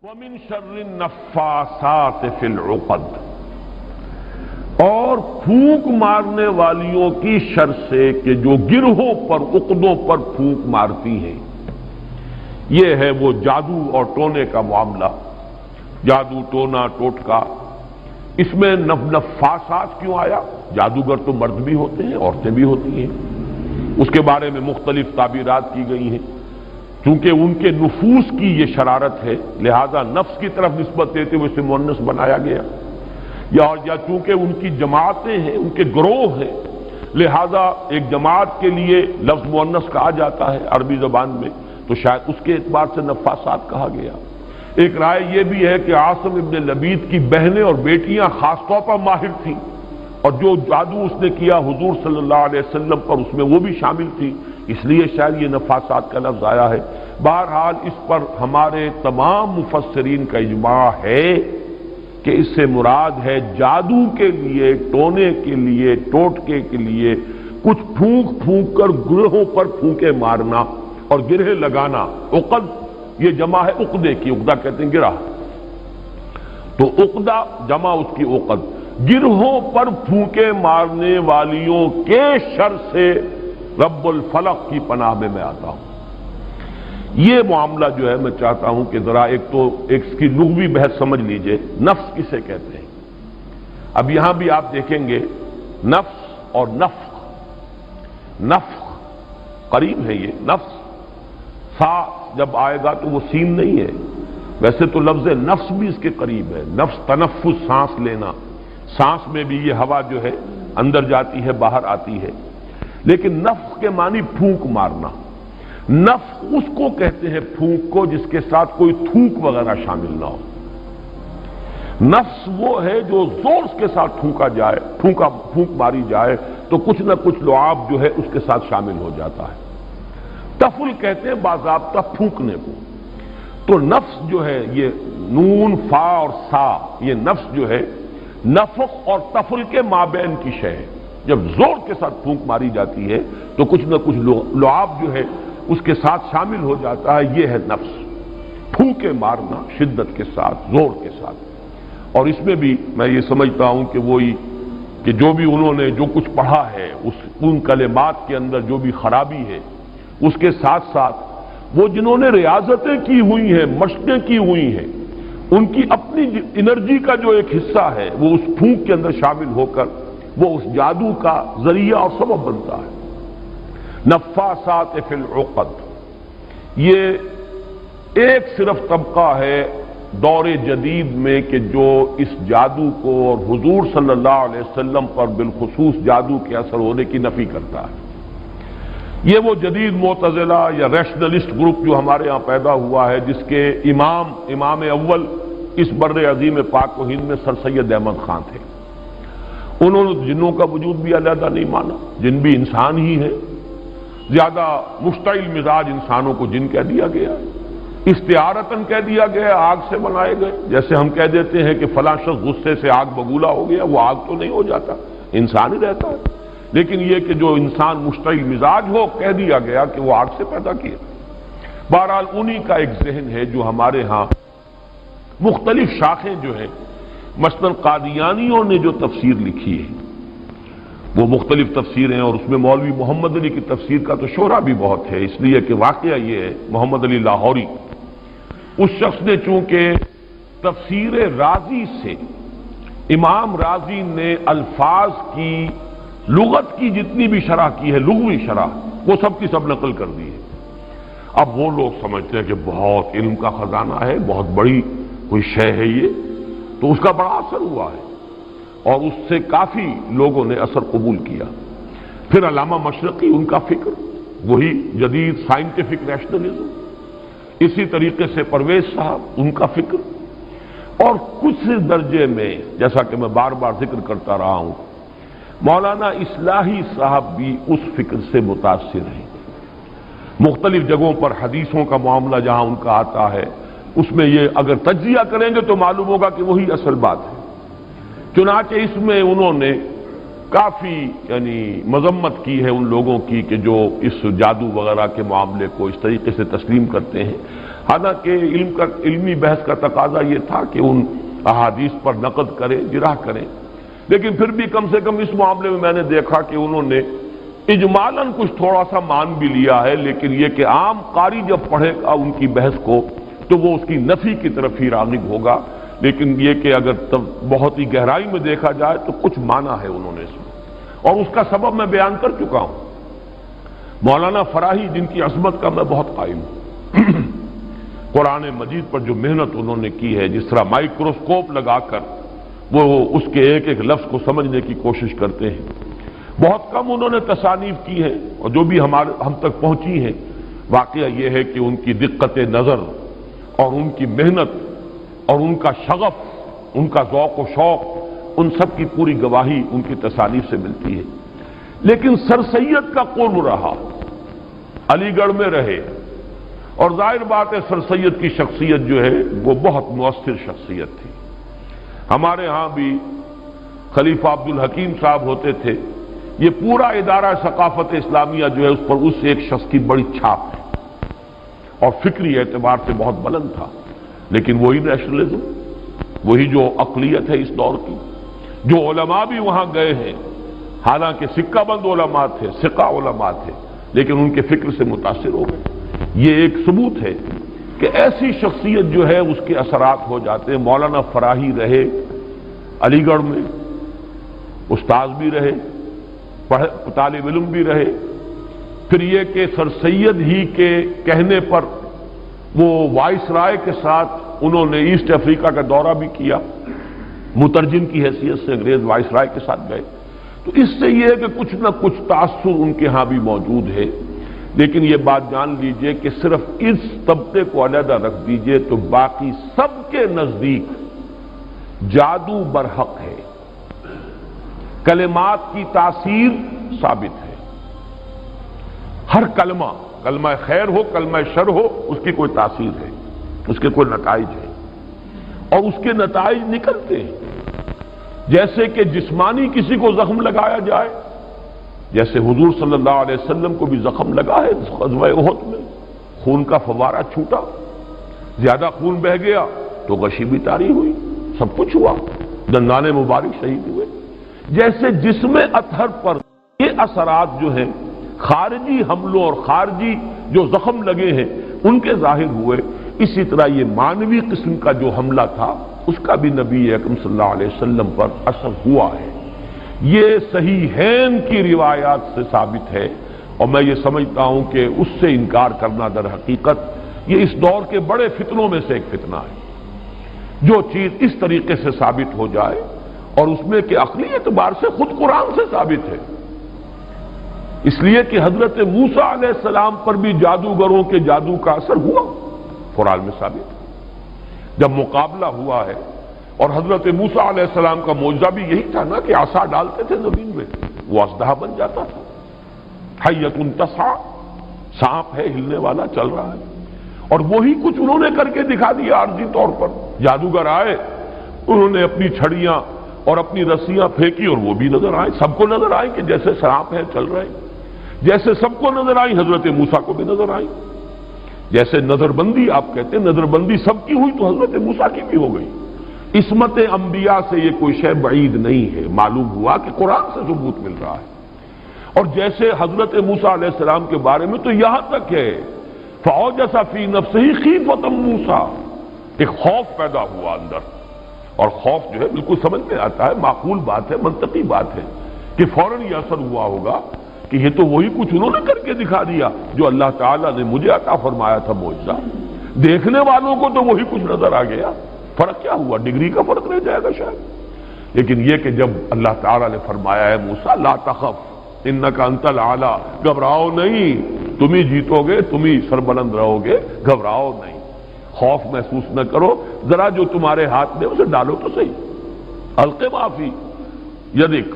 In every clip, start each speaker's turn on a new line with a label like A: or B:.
A: وَمِن شَرِّ النَّفَّاثَاتِ فِي الْعُقَدِ، اور پھونک مارنے والیوں کی شر سے کہ جو گرہوں پر عقدوں پر پھونک مارتی ہیں۔ یہ ہے وہ جادو اور ٹونے کا معاملہ، جادو ٹونا ٹوٹکا۔ اس میں نفاسات کیوں آیا؟ جادوگر تو مرد بھی ہوتے ہیں، عورتیں بھی ہوتی ہیں، اس کے بارے میں مختلف تعبیرات کی گئی ہیں۔ چونکہ ان کے نفوس کی یہ شرارت ہے، لہذا نفس کی طرف نسبت دیتے ہوئے اسے مؤنث بنایا گیا، یا چونکہ ان کی جماعتیں ہیں، ان کے گروہ ہیں، لہذا ایک جماعت کے لیے لفظ مؤنث کہا جاتا ہے عربی زبان میں، تو شاید اس کے اعتبار سے نفاسات کہا گیا۔ ایک رائے یہ بھی ہے کہ عاصم ابن لبید کی بہنیں اور بیٹیاں خاص طور پر ماہر تھیں، اور جو جادو اس نے کیا حضور صلی اللہ علیہ وسلم پر، اس میں وہ بھی شامل تھی، اس لیے شاید یہ نفاسات کا لفظ آیا ہے۔ بہرحال اس پر ہمارے تمام مفسرین کا اجماع ہے کہ اس سے مراد ہے جادو کے لیے، ٹونے کے لیے، ٹوٹکے کے لیے کچھ پھونک پھونک کر گرہوں پر پھونکے مارنا اور گرہ لگانا۔ عقد یہ جمع ہے عقدے کی، عقدہ کہتے ہیں گرہ، تو عقدہ جمع اس کی عقد، گرہوں پر پھونکے مارنے والیوں کے شر سے رب الفلق کی پناہ میں میں آتا ہوں۔ یہ معاملہ جو ہے میں چاہتا ہوں کہ ذرا ایک اس کی لغوی بحث سمجھ لیجئے، نفس کسے کہتے ہیں۔ اب یہاں بھی آپ دیکھیں گے نفس اور نفخ، نفخ قریب ہے، یہ نفس سا جب آئے گا تو وہ سین نہیں ہے، ویسے تو لفظ نفس بھی اس کے قریب ہے۔ نفس تنفس، سانس لینا، سانس میں بھی یہ ہوا جو ہے اندر جاتی ہے باہر آتی ہے، لیکن نفخ کے معنی پھونک مارنا۔ نفخ اس کو کہتے ہیں پھونک کو جس کے ساتھ کوئی تھوک وغیرہ شامل نہ ہو۔ نفس وہ ہے جو زور کے ساتھ پھونکا جائے، پھونک ماری جائے تو کچھ نہ کچھ لعاب جو ہے اس کے ساتھ شامل ہو جاتا ہے۔ تفل کہتے ہیں باضابطہ پھونکنے کو۔ تو نفس جو ہے یہ نون فا اور سا، یہ نفس جو ہے نفخ اور تفل کے مابین کی شے ہے۔ جب زور کے ساتھ پھونک ماری جاتی ہے تو کچھ نہ کچھ لعاب جو ہے اس کے ساتھ شامل ہو جاتا ہے، یہ ہے نفس، پھونکے مارنا شدت کے ساتھ، زور کے ساتھ۔ اور اس میں بھی میں یہ سمجھتا ہوں کہ وہی کہ جو بھی انہوں نے جو کچھ پڑھا ہے ان کلمات کے اندر جو بھی خرابی ہے، اس کے ساتھ ساتھ وہ جنہوں نے ریاضتیں کی ہوئی ہیں، مشقیں کی ہوئی ہیں، ان کی اپنی انرجی کا جو ایک حصہ ہے وہ اس پھونک کے اندر شامل ہو کر وہ اس جادو کا ذریعہ اور سبب بنتا ہے۔ نفاسات فی العقد، یہ ایک صرف طبقہ ہے دور جدید میں کہ جو اس جادو کو اور حضور صلی اللہ علیہ وسلم پر بالخصوص جادو کے اثر ہونے کی نفی کرتا ہے۔ یہ وہ جدید معتزلہ یا ریشنلسٹ گروپ جو ہمارے ہاں پیدا ہوا ہے، جس کے امام اول اس بر عظیم پاک و ہند میں سر سید احمد خان تھے۔ انہوں نے جنوں کا وجود بھی علیحدہ نہیں مانا، جن بھی انسان ہی ہے، زیادہ مشتعل مزاج انسانوں کو جن کہہ دیا گیا، استعارتاً کہہ دیا گیا، آگ سے بنائے گئے۔ جیسے ہم کہہ دیتے ہیں کہ فلاں شخص غصے سے آگ بگولا ہو گیا، وہ آگ تو نہیں ہو جاتا، انسان ہی رہتا ہے، لیکن یہ کہ جو انسان مشتعل مزاج ہو، کہہ دیا گیا کہ وہ آگ سے پیدا کیا۔ بہرحال انہی کا ایک ذہن ہے جو ہمارے ہاں مختلف شاخیں جو ہیں، مثلاً قادیانیوں نے جو تفسیر لکھی ہے وہ مختلف تفسیریں، اور اس میں مولوی محمد علی کی تفسیر کا تو شہرہ بھی بہت ہے، اس لیے کہ واقعہ یہ ہے محمد علی لاہوری، اس شخص نے چونکہ تفسیر رازی سے، امام رازی نے الفاظ کی لغت کی جتنی بھی شرح کی ہے، لغوی شرح، وہ سب کی سب نقل کر دی ہے۔ اب وہ لوگ سمجھتے ہیں کہ بہت علم کا خزانہ ہے، بہت بڑی کوئی شے ہے یہ، تو اس کا بڑا اثر ہوا ہے اور اس سے کافی لوگوں نے اثر قبول کیا۔ پھر علامہ مشرقی، ان کا فکر وہی جدید سائنٹیفک ریشنلزم، اسی طریقے سے پرویز صاحب، ان کا فکر، اور کچھ درجے میں جیسا کہ میں بار بار ذکر کرتا رہا ہوں مولانا اصلاحی صاحب بھی اس فکر سے متاثر ہیں۔ مختلف جگہوں پر حدیثوں کا معاملہ جہاں ان کا آتا ہے، اس میں یہ اگر تجزیہ کریں گے تو معلوم ہوگا کہ وہی اصل بات ہے۔ چنانچہ اس میں انہوں نے کافی مذمت کی ہے ان لوگوں کی کہ جو اس جادو وغیرہ کے معاملے کو اس طریقے سے تسلیم کرتے ہیں۔ حالانکہ علمی بحث کا تقاضا یہ تھا کہ ان احادیث پر نقد کریں، جرح کریں، لیکن پھر بھی کم سے کم اس معاملے میں میں نے دیکھا کہ انہوں نے اجمالاً کچھ تھوڑا سا مان بھی لیا ہے، لیکن یہ کہ عام قاری جب پڑھے گا ان کی بحث کو تو وہ اس کی نفی کی طرف ہی راغب ہوگا، لیکن یہ کہ اگر بہت ہی گہرائی میں دیکھا جائے تو کچھ مانا ہے انہوں نے اس میں، اور اس کا سبب میں بیان کر چکا ہوں۔ مولانا فراہی جن کی عظمت کا میں بہت قائل ہوں، قرآن مجید پر جو محنت انہوں نے کی ہے، جس طرح مائکروسکوپ لگا کر وہ اس کے ایک ایک لفظ کو سمجھنے کی کوشش کرتے ہیں، بہت کم انہوں نے تصانیف کی ہے، اور جو بھی ہم تک پہنچی ہیں واقعہ یہ ہے کہ ان کی دقت نظر اور ان کی محنت اور ان کا شغف، ان کا ذوق و شوق، ان سب کی پوری گواہی ان کی تصانیف سے ملتی ہے۔ لیکن سر سید کا قرب رہا، علی گڑھ میں رہے، اور ظاہر بات ہے سر سید کی شخصیت جو ہے وہ بہت مؤثر شخصیت تھی۔ ہمارے ہاں بھی خلیفہ عبدالحکیم صاحب ہوتے تھے، یہ پورا ادارہ ثقافت اسلامیہ جو ہے اس پر اس ایک شخص کی بڑی چھاپ ہے، اور فکری اعتبار سے بہت بلند تھا، لیکن وہی نیشنلزم، وہی جو اقلیت ہے اس دور کی، جو علماء بھی وہاں گئے ہیں، حالانکہ سکہ بند علماء تھے، سکہ علماء تھے، لیکن ان کے فکر سے متاثر ہو گئے۔ یہ ایک ثبوت ہے کہ ایسی شخصیت جو ہے اس کے اثرات ہو جاتے ہیں۔ مولانا فراہی رہے علی گڑھ میں، استاذ بھی رہے، طالب علم بھی رہے، پھر یہ کہ سر سید ہی کے کہنے پر وہ وائس رائے کے ساتھ انہوں نے ایسٹ افریقہ کا دورہ بھی کیا، مترجم کی حیثیت سے انگریز وائس رائے کے ساتھ گئے۔ تو اس سے یہ ہے کہ کچھ نہ کچھ تاثر ان کے ہاں بھی موجود ہے، لیکن یہ بات جان لیجئے کہ صرف اس طبقے کو علیحدہ رکھ دیجئے تو باقی سب کے نزدیک جادو برحق ہے، کلمات کی تاثیر ثابت ہے۔ ہر کلمہ خیر ہو، کلمہ شر ہو، اس کی کوئی تاثیر ہے، اس کے کوئی نتائج ہے، اور اس کے نتائج نکلتے ہیں۔ جیسے کہ جسمانی کسی کو زخم لگایا جائے، جیسے حضور صلی اللہ علیہ وسلم کو بھی زخم لگا ہے غزوہ احد میں، خون کا فوارہ چھوٹا، زیادہ خون بہہ گیا تو غشی بھی طاری ہوئی، سب کچھ ہوا، دندان مبارک شہید ہوئے۔ جیسے جسم اطہر پر یہ اثرات جو ہیں خارجی حملوں اور خارجی جو زخم لگے ہیں ان کے ظاہر ہوئے، اسی طرح یہ مانوی قسم کا جو حملہ تھا اس کا بھی نبی اکرم صلی اللہ علیہ وسلم پر اثر ہوا ہے۔ یہ صحیحین کی روایات سے ثابت ہے، اور میں یہ سمجھتا ہوں کہ اس سے انکار کرنا در حقیقت یہ اس دور کے بڑے فتنوں میں سے ایک فتنہ ہے۔ جو چیز اس طریقے سے ثابت ہو جائے، اور اس میں کہ عقلی اعتبار سے خود قرآن سے ثابت ہے، اس لیے کہ حضرت موسیٰ علیہ السلام پر بھی جادوگروں کے جادو کا اثر ہوا، قرآن میں ثابت ہے۔ جب مقابلہ ہوا ہے، اور حضرت موسیٰ علیہ السلام کا معجزہ بھی یہی تھا نا کہ عصا ڈالتے تھے زمین میں، وہ اژدہا بن جاتا تھا، حیۃ تسعیٰ، سانپ ہے ہلنے والا چل رہا ہے، اور وہی کچھ انہوں نے کر کے دکھا دیا عارضی طور پر۔ جادوگر آئے، انہوں نے اپنی چھڑیاں اور اپنی رسیاں پھینکی، اور وہ بھی نظر آئیں، سب کو نظر آئیں کہ جیسے سانپ ہے چل رہے ہیں، جیسے سب کو نظر آئیں حضرت موسیٰ کو بھی نظر آئیں۔ جیسے نظر بندی آپ کہتے ہیں، نظر بندی سب کی ہوئی تو حضرت موسیٰ کی بھی ہو گئی۔ عصمت انبیاء سے یہ کوئی شے بعید نہیں ہے، معلوم ہوا کہ قرآن سے ثبوت مل رہا ہے۔ اور جیسے حضرت موسیٰ علیہ السلام کے بارے میں تو یہاں تک ہے فَأَوْجَسَ فِي نَفْسِهِ خِیفَةً موسیٰ، ایک خوف پیدا ہوا اندر، اور خوف جو ہے بالکل سمجھ میں آتا ہے، معقول بات ہے، منطقی بات ہے کہ فوراً یہ اثر ہوا ہوگا کہ یہ تو وہی کچھ انہوں نے کر کے دکھا دیا جو اللہ تعالیٰ نے مجھے عطا فرمایا تھا معجزہ۔ دیکھنے والوں کو تو وہی کچھ نظر آ گیا، فرق کیا ہوا؟ ڈگری کا فرق رہ جائے گا شاید۔ لیکن یہ کہ جب اللہ تعالیٰ نے فرمایا ہے موسیٰ لا تخف انک انت الاعلیٰ، گھبراؤ نہیں، تم ہی جیتو گے، تم ہی سربلند رہو گے، گھبراؤ نہیں، خوف محسوس نہ کرو، ذرا جو تمہارے ہاتھ میں اسے ڈالو تو صحیح، الق ما فی یدک،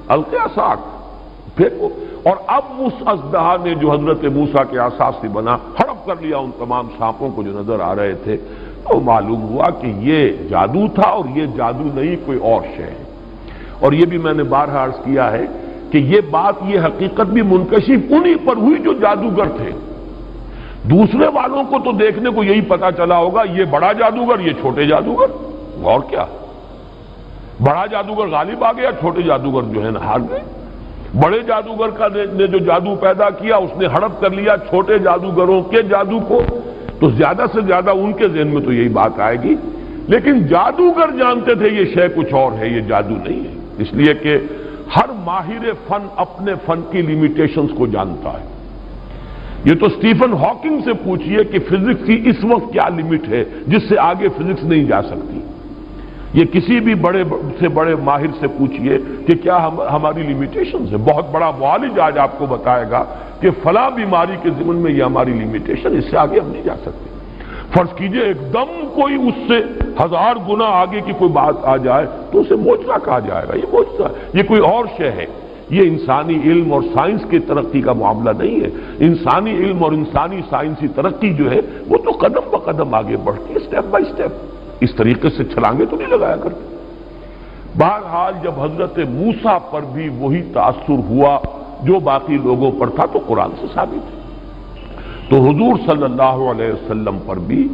A: الق عصاک، پھینکو۔ اور اب اس اژدہا نے جو حضرت موسیٰ کے عصا سے بنا ہڑپ کر لیا ان تمام سانپوں کو جو نظر آ رہے تھے، تو معلوم ہوا کہ یہ جادو تھا، اور یہ جادو نہیں کوئی اور شے ہے۔ اور یہ بھی میں نے بارہا عرض کیا ہے کہ یہ بات، یہ حقیقت بھی منکشف انہی پر ہوئی جو جادوگر تھے، دوسرے والوں کو تو دیکھنے کو یہی پتا چلا ہوگا یہ بڑا جادوگر یہ چھوٹے جادوگر، اور کیا، بڑا جادوگر غالب آ گیا، چھوٹے جادوگر جو ہے نا ہار گئے۔ بڑے جادوگر نے جو جادو پیدا کیا اس نے ہڑپ کر لیا چھوٹے جادوگروں کے جادو کو، تو زیادہ سے زیادہ ان کے ذہن میں تو یہی بات آئے گی۔ لیکن جادوگر جانتے تھے یہ شے کچھ اور ہے، یہ جادو نہیں ہے، اس لیے کہ ہر ماہر فن اپنے فن کی لیمیٹیشنز کو جانتا ہے۔ یہ تو اسٹیفن ہاکنگ سے پوچھئے کہ فزکس کی اس وقت کیا لمٹ ہے جس سے آگے فزکس نہیں جا سکتی، یہ کسی بھی بڑے سے بڑے ماہر سے پوچھئے کہ کیا ہماری لیمیٹیشنز ہے۔ بہت بڑا معالج آج آپ کو بتائے گا کہ فلاں بیماری کے ضمن میں یہ ہماری لیمیٹیشن، اس سے آگے ہم نہیں جا سکتے۔ فرض کیجئے ایک دم کوئی اس سے 1000 گنا آگے کی کوئی بات آ جائے تو اسے معجزہ کہا جائے گا، یہ معجزہ ہے، یہ کوئی اور شے ہے۔ یہ انسانی علم اور سائنس کی ترقی کا معاملہ نہیں ہے۔ انسانی علم اور انسانی سائنسی ترقی جو ہے وہ تو قدم بقدم آگے بڑھتی ہے، سٹیپ بائی سٹیپ، اس طریقے سے چھلانگے تو نہیں لگایا کرتے۔ بہرحال جب حضرت موسیٰ پر بھی وہی تاثر ہوا جو باقی لوگوں پر تھا تو قرآن سے ثابت ہے، تو حضور صلی اللہ علیہ وسلم پر بھی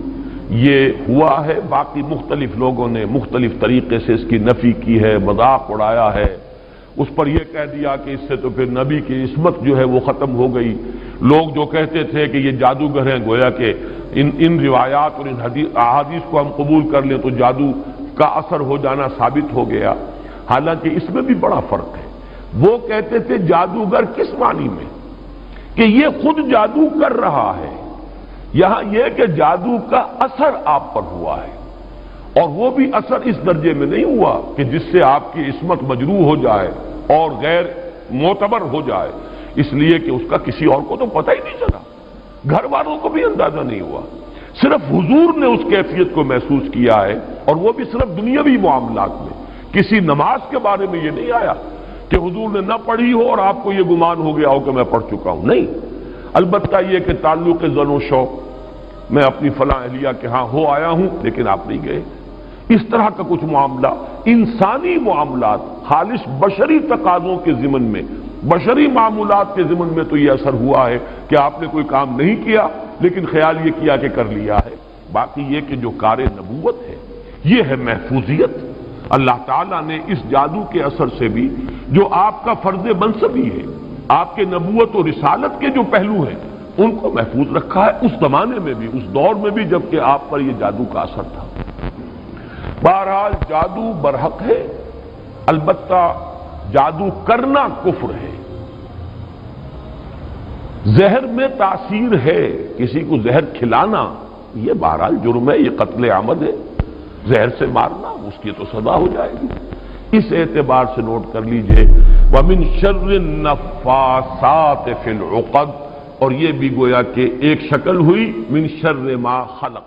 A: یہ ہوا ہے۔ باقی مختلف لوگوں نے مختلف طریقے سے اس کی نفی کی ہے، مذاق اڑایا ہے، اس پر یہ کہہ دیا کہ اس سے تو پھر نبی کی عصمت جو ہے وہ ختم ہو گئی۔ لوگ جو کہتے تھے کہ یہ جادوگر ہیں، گویا کہ ان روایات اور ان احادیث کو ہم قبول کر لیں تو جادو کا اثر ہو جانا ثابت ہو گیا، حالانکہ اس میں بھی بڑا فرق ہے۔ وہ کہتے تھے جادوگر کس معنی میں کہ یہ خود جادو کر رہا ہے، یہاں یہ کہ جادو کا اثر آپ پر ہوا ہے، اور وہ بھی اثر اس درجے میں نہیں ہوا کہ جس سے آپ کی عصمت مجروح ہو جائے اور غیر معتبر ہو جائے، اس لیے کہ اس کا کسی اور کو تو پتہ ہی نہیں چلا، گھر والوں کو بھی اندازہ نہیں ہوا، صرف حضور نے اس کیفیت کو محسوس کیا ہے، اور وہ بھی صرف دنیاوی معاملات میں۔ کسی نماز کے بارے میں یہ نہیں آیا کہ حضور نے نہ پڑھی ہو اور آپ کو یہ گمان ہو گیا ہو کہ میں پڑھ چکا ہوں، نہیں۔ البتہ یہ کہ تعلق ظن و شوق، میں اپنی فلاں اہلیہ کے ہاں ہو آیا ہوں لیکن آپ نہیں گئے، اس طرح کا کچھ معاملہ انسانی معاملات خالص بشری تقاضوں کے ضمن میں، بشری معمولات کے ضمن میں تو یہ اثر ہوا ہے کہ آپ نے کوئی کام نہیں کیا لیکن خیال یہ کیا کہ کر لیا ہے۔ باقی یہ کہ جو کار نبوت ہے یہ ہے محفوظیت۔ اللہ تعالیٰ نے اس جادو کے اثر سے بھی جو آپ کا فرض منصبی ہے، آپ کے نبوت و رسالت کے جو پہلو ہیں ان کو محفوظ رکھا ہے، اس زمانے میں بھی، اس دور میں بھی جبکہ آپ پر یہ جادو کا اثر تھا۔ بہرحال جادو برحق ہے، البتہ جادو کرنا کفر ہے۔ زہر میں تاثیر ہے، کسی کو زہر کھلانا یہ بہرحال جرم ہے، یہ قتل عمد ہے، زہر سے مارنا اس کی تو سزا ہو جائے گی۔ اس اعتبار سے نوٹ کر لیجئے وَمِن شَرِّ النَّفَّاثَاتِ فِي الْعُقَدِ، اور یہ بھی گویا کہ ایک شکل ہوئی من شر ما خلق،